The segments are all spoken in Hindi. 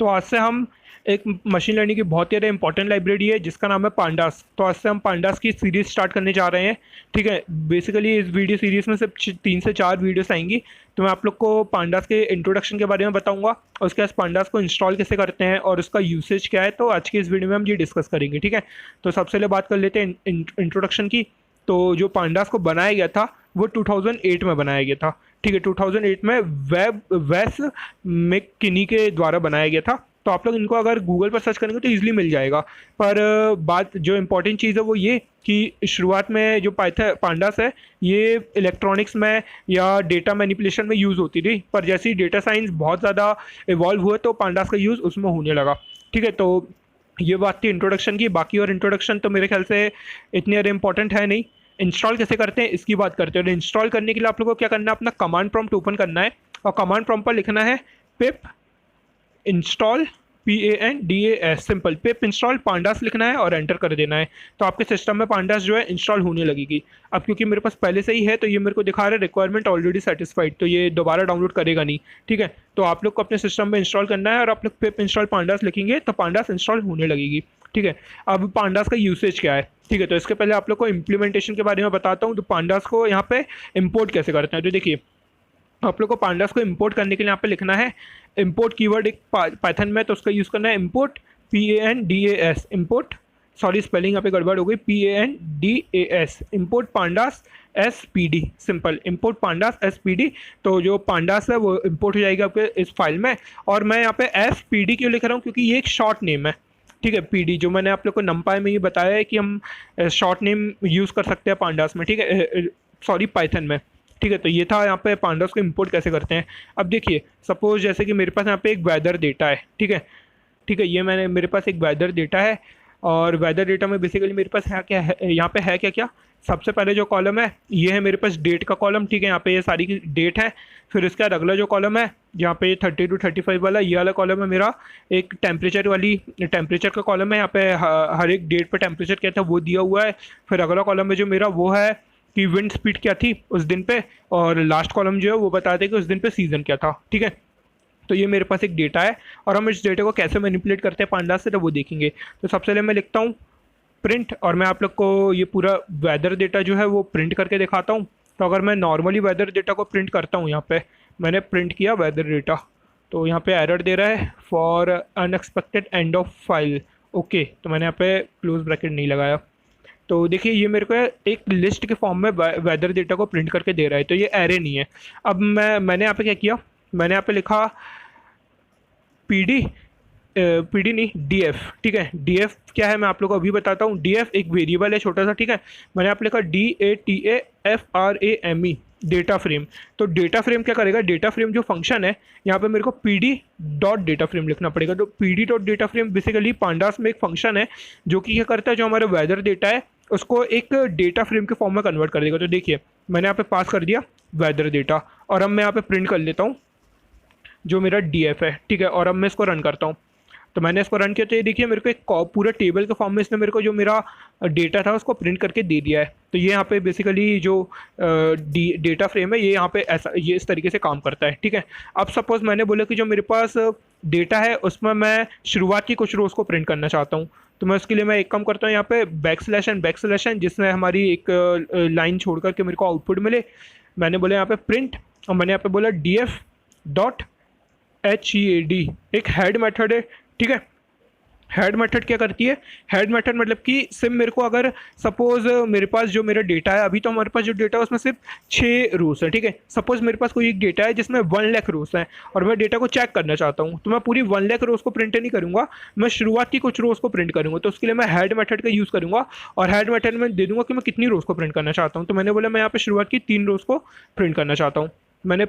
तो आज से हम एक मशीन लर्निंग की बहुत ही ज़्यादा इंपॉर्टेंट लाइब्रेरी है जिसका नाम है पांडास। तो आज से हम पांडास की सीरीज स्टार्ट करने जा रहे हैं। ठीक है, बेसिकली इस वीडियो सीरीज में सिर्फ 3 से 4 वीडियोस आएंगी। तो मैं आप लोग को पांडास के इंट्रोडक्शन के बारे में बताऊंगा और उसके बाद पांडास को इंस्टॉल कैसे करते हैं और उसका यूसेज क्या है। तो आज की इस वीडियो में हम ये डिस्कस करेंगे। ठीक है, तो सबसे पहले बात कर लेते हैं इंट्रोडक्शन की। तो जो पांडास को बनाया गया था वो 2008 में बनाया गया था। ठीक है, 2008 में वेस मैककिनी के द्वारा बनाया गया था। तो आप लोग इनको अगर गूगल पर सर्च करेंगे तो ईजिली मिल जाएगा। पर बात जो इम्पोर्टेंट चीज़ है वो ये कि शुरुआत में जो पांडास है ये इलेक्ट्रॉनिक्स में या डेटा मैनिपुलेशन में यूज़ होती थी, पर जैसे ही डेटा साइंस बहुत ज़्यादा इवॉल्व हुआ तो पांडास का यूज़ उसमें होने लगा। ठीक है, तो ये बात थी इंट्रोडक्शन की। बाकी और इंट्रोडक्शन तो मेरे ख्याल से इतनी ज़्यादा इंपॉर्टेंट है नहीं। इंस्टॉल कैसे करते हैं इसकी बात करते हैं। इंस्टॉल करने के लिए आप लोगों को क्या करना है, अपना कमांड प्रॉम्प्ट ओपन करना है और कमांड प्रॉम्प्ट पर लिखना है पिप इंस्टॉल PANDAS, सिंपल पिप इंस्टॉल पांडास लिखना है और एंटर कर देना है। तो आपके सिस्टम में पांडास जो है इंस्टॉल होने लगेगी। अब क्योंकि मेरे पास पहले से ही है तो ये मेरे को दिखा रहा है रिक्वायरमेंट ऑलरेडी सेटिस्फाइड, तो ये दोबारा डाउनलोड करेगा नहीं। ठीक है, तो आप लोग को अपने सिस्टम में इंस्टॉल करना है और आप लोग पिप इंस्टॉल पांडास लिखेंगे तो पांडास इंस्टॉल होने लगेगी। ठीक है, अब पांडास का यूसेज क्या है। ठीक है, तो इसके पहले आप लोग को इम्प्लीमेंटेशन के बारे में बताता हूँ। तो पांडास को यहाँ पे इम्पोर्ट कैसे करते हैं। तो देखिए, आप लोग को पांडास को इंपोर्ट करने के लिए यहाँ पे लिखना है इंपोर्ट कीवर्ड एक पाइथन में, तो उसका यूज़ करना है import PANDAS import, sorry spelling यहाँ पे गड़बड़ हो गई, PANDAS import pandas SPD, simple import pandas SPD। तो जो पांडास है वो इंपोर्ट हो जाएगा आपके इस फाइल में। और मैं यहाँ पे SPD क्यों लिख रहा हूँ, क्योंकि ये एक शॉर्ट नेम है। ठीक है, PD जो मैंने आप लोग को नंपाई में ही बताया है कि हम शॉर्ट नेम यूज़ कर सकते हैं पांडास में। ठीक है, सॉरी पाइथन में। ठीक है, तो ये था यहाँ पे पांडास को इंपोर्ट कैसे करते हैं। अब देखिए, सपोज जैसे कि मेरे पास यहाँ पे एक वेदर डेटा है। ठीक है, ये मेरे पास एक वेदर डेटा है और वेदर डेटा में बेसिकली मेरे पास है क्या है, यहाँ पे है क्या क्या। सबसे पहले जो कॉलम है ये है मेरे पास डेट का कॉलम। ठीक है, यहाँ पे ये सारी की डेट है। फिर इसके बाद अगला जो कॉलम है यहाँ पे 30 to 35 वाला, ये वाला कॉलम है मेरा एक टेम्परेचर का कॉलम है। यहाँ पे हर एक डेट पर टेम्परेचर क्या था वो दिया हुआ है। फिर अगला कॉलम में जो मेरा वो है कि विंड स्पीड क्या थी उस दिन पे, और लास्ट कॉलम जो है वो बताते हैं कि उस दिन पे सीजन क्या था। ठीक है, तो ये मेरे पास एक डेटा है और हम इस डेटा को कैसे मैनिपुलेट करते हैं पांडास से तो वो देखेंगे। तो सबसे पहले मैं लिखता हूँ प्रिंट और मैं आप लोग को ये पूरा वेदर डेटा जो है वो प्रिंट करके दिखाता हूँ। तो अगर मैं नॉर्मली वेदर डेटा को प्रिंट करता हूँ, यहाँ पे मैंने प्रिंट किया वेदर डेटा, तो यहाँ पे एरर दे रहा है for unexpected end of file. Okay, तो मैंने यहाँ पे क्लोज ब्रैकेट नहीं लगाया। तो देखिए, ये मेरे को एक लिस्ट के फॉर्म में वेदर डेटा को प्रिंट करके दे रहा है, तो ये एरे नहीं है। अब मैंने यहाँ पे क्या किया, मैंने यहाँ पे लिखा PD नहीं DF। ठीक है, DF क्या है मैं आप लोगों को अभी बताता हूँ। DF एक वेरिएबल है छोटा सा। ठीक है, मैंने यहाँ पे लिखा DATAFRAME डेटा फ्रेम। तो डेटा फ्रेम क्या करेगा, डेटा फ्रेम जो फंक्शन है यहाँ पे मेरे को PD डॉट डेटा फ्रेम लिखना पड़ेगा। तो PD dot data frame basically pandas में एक फंक्शन है जो कि क्या करता है, जो हमारा वेदर डेटा है उसको एक डेटा फ्रेम के फॉर्म में कन्वर्ट कर देगा। तो देखिए, मैंने यहाँ पे पास कर दिया वेदर डेटा और अब मैं यहाँ पे प्रिंट कर लेता हूँ जो मेरा DF है। ठीक है, और अब मैं इसको रन करता हूँ। तो मैंने इसको रन किया तो ये देखिए मेरे को एक पूरा टेबल के फॉर्म में इसने मेरे को जो मेरा डेटा था उसको प्रिंट करके दे दिया है। तो ये यहाँ पे बेसिकली जो डेटा फ्रेम है ये यहाँ पे ऐसा ये इस तरीके से काम करता है। ठीक है, अब सपोज मैंने बोला कि जो मेरे पास डेटा है उसमें मैं शुरुआत की कुछ रोज़ को प्रिंट करना चाहता हूँ। तो मैं उसके लिए मैं एक काम करता हूँ, यहाँ पे बैकस्लैश जिसमें हमारी एक लाइन छोड़ करके मेरे को आउटपुट मिले। मैंने बोला यहाँ पे प्रिंट और मैंने यहाँ पे बोला DF डॉट HEAD, एक हेड मेथड है। ठीक है, हेड मेथड क्या करती है, हेड मेथड मतलब कि सिर्फ मेरे को अगर सपोज मेरे पास जो मेरा डेटा है, अभी तो हमारे पास जो डेटा है उसमें सिर्फ 6 रोज़ है। ठीक है, सपोज मेरे पास कोई एक डेटा है जिसमें 1 लाख रोज़ है और मैं डेटा को चेक करना चाहता हूँ, तो मैं पूरी 1 लाख रोज़ को प्रिंट नहीं करूँगा, मैं शुरुआत की कुछ रोज़ को प्रिंट करूँगा। तो उसके लिए मैं हेड मेथड का यूज़ करूँगा और हेड मेथड में दे दूँगा कि मैं कितनी रोज़ को प्रिंट करना चाहता हूँ। तो मैंने बोला मैं यहाँ पे शुरुआत की 3 रोज़ को प्रिंट करना चाहता हूँ। मैंने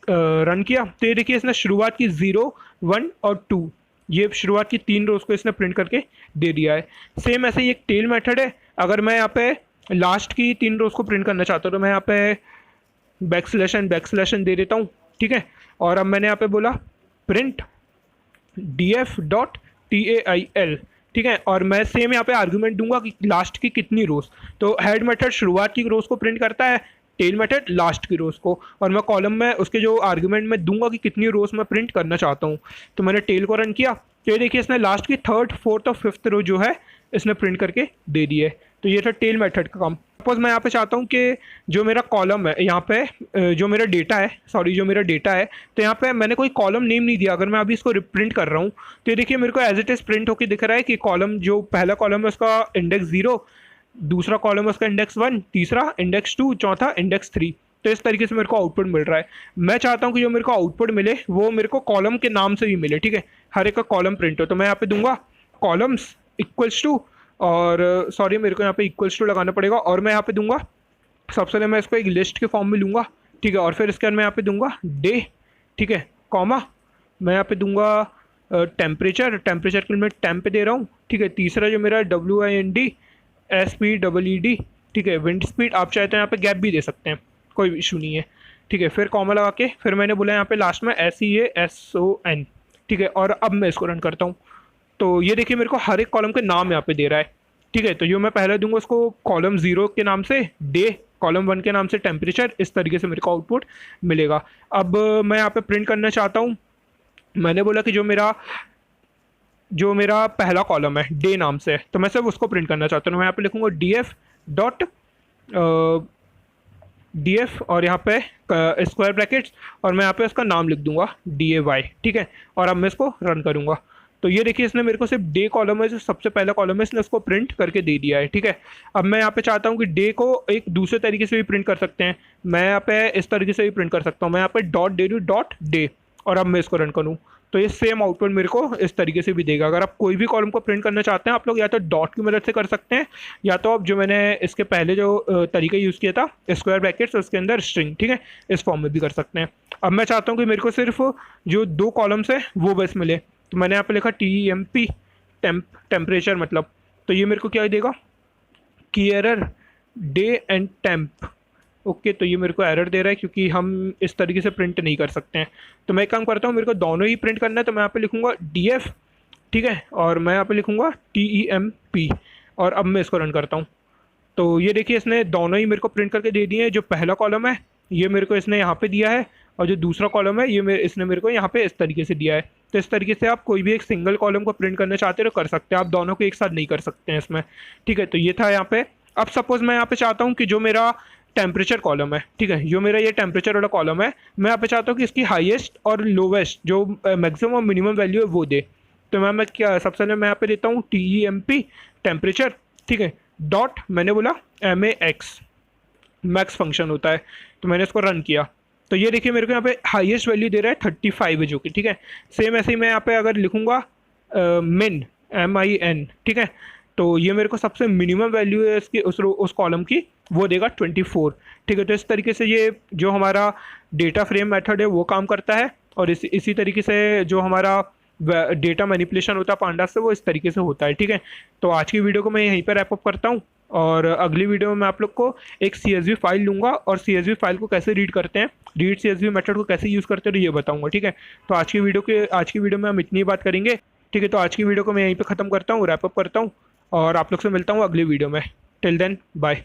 रन किया तो ये देखिए इसने शुरुआत की 0, 1 और 2, ये शुरुआत की 3 रोज़ को इसने प्रिंट करके दे दिया है। सेम ऐसे ही एक टेल मेथड है। अगर मैं यहाँ पे लास्ट की 3 रोज़ को प्रिंट करना चाहता हूँ तो मैं यहाँ पे बैकस्लैश दे देता हूँ। ठीक है, और अब मैंने यहाँ पे बोला प्रिंट DF डॉट TAIL। ठीक है, और मैं सेम यहाँ पे आर्गुमेंट दूंगा कि लास्ट की कितनी रोज़। तो हेड मेथड शुरुआत की रोज़ को प्रिंट करता है, टेल मेथड लास्ट की रोज को, और मैं कॉलम में उसके जो आर्ग्यूमेंट में दूंगा कि कितनी रोज मैं प्रिंट करना चाहता हूँ। तो मैंने टेल को रन किया, तो ये देखिए इसने लास्ट की थर्ड फोर्थ और फिफ्थ रो जो है इसने प्रिंट करके दे दी है। तो ये था टेल मेथड का काम। सपोज मैं यहाँ पे चाहता हूँ कि जो मेरा कॉलम है यहाँ पे जो मेरा डेटा है, सॉरी जो मेरा डेटा है, तो यहाँ पे मैंने कोई कॉलम नेम नहीं दिया। अगर मैं अभी इसको रिप्रिंट कर रहा हूँ तो ये देखिए मेरे को एज इट इज प्रिंट होकर दिख रहा है कि कॉलम जो पहला कॉलम है उसका इंडेक्स 0, दूसरा कॉलम है उसका इंडेक्स 1, तीसरा इंडेक्स 2, चौथा इंडेक्स 3। तो इस तरीके से मेरे को आउटपुट मिल रहा है। मैं चाहता हूँ कि जो मेरे को आउटपुट मिले वो मेरे को कॉलम के नाम से भी मिले, ठीक है, हर एक का कॉलम प्रिंट हो। तो मैं यहाँ पे दूंगा कॉलम्स इक्वल्स टू, और सॉरी मेरे को यहाँ पे इक्वल्स टू लगाना पड़ेगा, और मैं यहाँ पे दूंगा सबसे पहले मैं इसको एक लिस्ट के फॉर्म में लूँगा, ठीक है, और फिर इसके बाद मैं यहाँ पे दूंगा डे, ठीक है, कॉमा मैं यहाँ पे दूंगा टेम्परेचर, टेम्परेचर के लिए मैं टेम्प दे रहा हूँ, ठीक है। तीसरा जो मेरा WIND, ठीक है, विंड स्पीड, आप चाहते हैं यहाँ पे गैप भी दे सकते हैं, कोई इशू नहीं है, ठीक है। फिर कॉमा लगा के फिर मैंने बोला यहाँ पे लास्ट में SEASON, ठीक है, और अब मैं इसको रन करता हूँ। तो ये देखिए मेरे को हर एक कॉलम के नाम यहाँ पे दे रहा है, ठीक है। तो जो मैं पहले दूंगा उसको कॉलम 0 के नाम से डे, कॉलम 1 के नाम से टेम्परेचर, इस तरीके से मेरे को आउटपुट मिलेगा। अब मैं यहाँ पे प्रिंट करना चाहता हूँ, मैंने बोला कि जो मेरा पहला कॉलम है डे नाम से है, तो मैं सिर्फ उसको प्रिंट करना चाहता हूँ। मैं यहाँ पे लिखूँगा DF और यहाँ पे स्क्वायर ब्रैकेट्स, और मैं यहाँ पे उसका नाम लिख दूंगा DAY, ठीक है। और अब मैं इसको रन करूँगा। तो ये देखिए इसने मेरे को सिर्फ डे कॉलम है जो सबसे पहला कॉलम है, इसने उसको प्रिंट करके दे दिया है, ठीक है। अब मैं यहाँ पे चाहता हूँ कि डे को एक दूसरे तरीके से भी प्रिंट कर सकते हैं, मैं यहाँ पे इस तरीके से भी प्रिंट कर सकता हूँ, मैं यहाँ पे .DAY, और अब मैं इसको रन करूँ तो ये सेम आउटपुट मेरे को इस तरीके से भी देगा। अगर आप कोई भी कॉलम को प्रिंट करना चाहते हैं आप लोग या तो डॉट की मदद से कर सकते हैं, या तो आप जो मैंने इसके पहले जो तरीका यूज़ किया था स्क्वायर ब्रैकेट्स उसके अंदर स्ट्रिंग, ठीक है, इस फॉर्म में भी कर सकते हैं। अब मैं चाहता हूँ कि मेरे को सिर्फ जो 2 कॉलम्स है वो बस मिले, तो मैंने यहाँ पे लिखा TEMP, टेम्परेचर मतलब, तो ये मेरे को क्या देगा की error day and temp, okay. तो ये मेरे को एरर दे रहा है क्योंकि हम इस तरीके से प्रिंट नहीं कर सकते हैं। तो मैं एक काम करता हूँ, मेरे को दोनों ही प्रिंट करना है, तो मैं यहाँ पे लिखूँगा DF, ठीक है, और मैं यहाँ पे लिखूँगा TEMP, और अब मैं इसको रन करता हूँ। तो ये देखिए इसने दोनों ही मेरे को प्रिंट करके दे दिए हैं। जो पहला कॉलम है ये मेरे को इसने यहाँ पे दिया है, और जो दूसरा कॉलम है ये इसने मेरे को यहाँ पे इस तरीके से दिया है। तो इस तरीके से आप कोई भी एक सिंगल कॉलम को प्रिंट करना चाहते हो तो कर सकते हैं, आप दोनों को एक साथ नहीं कर सकते हैं इसमें, ठीक है। तो ये था यहाँ पे। अब सपोज मैं यहाँ पे चाहता हूँ कि जो मेरा टेम्परेचर कॉलम है, ठीक है, जो मेरा ये टेम्परेचर वाला कॉलम है, मैं यहाँ पे चाहता हूँ कि इसकी हाईएस्ट और लोवेस्ट जो मैक्सिमम और मिनिमम वैल्यू है वो दे। तो मैं क्या सबसे पहले मैं यहाँ पे देता हूँ TEMP टेम्परेचर, ठीक है, डॉट मैंने बोला MAX, मैक्स फंक्शन होता है। तो मैंने इसको रन किया, तो ये देखिए मेरे को यहाँ पे हाईएस्ट वैल्यू दे रहा है 35 है जो कि, ठीक है। सेम ऐसे ही मैं यहाँ पे अगर लिखूँगा MIN, MIN, ठीक है, तो ये मेरे को सबसे मिनिमम वैल्यू है इसकी उस कॉलम की, वो देगा 24, ठीक है। तो इस तरीके से ये जो हमारा डेटा फ्रेम मेथड है वो काम करता है, और इसी तरीके से जो हमारा डेटा मैनिपुलेशन होता है पांडास से वो इस तरीके से होता है, ठीक है। तो आज की वीडियो को मैं यहीं पर रैप अप करता हूँ, और अगली वीडियो में मैं आप लोग को एक CSV फाइल लूँगा और CSV फाइल को कैसे रीड करते हैं, रीड CSV मेथड को कैसे यूज़ करते हैं, तो ये बताऊँगा, ठीक है। तो आज की वीडियो में हम इतनी बात करेंगे, ठीक है। तो आज की वीडियो को मैं यहीं पे ख़त्म करता हूँ, रैप अप करता हूँ, और आप लोग से मिलता हूँ अगली वीडियो में। Till then bye.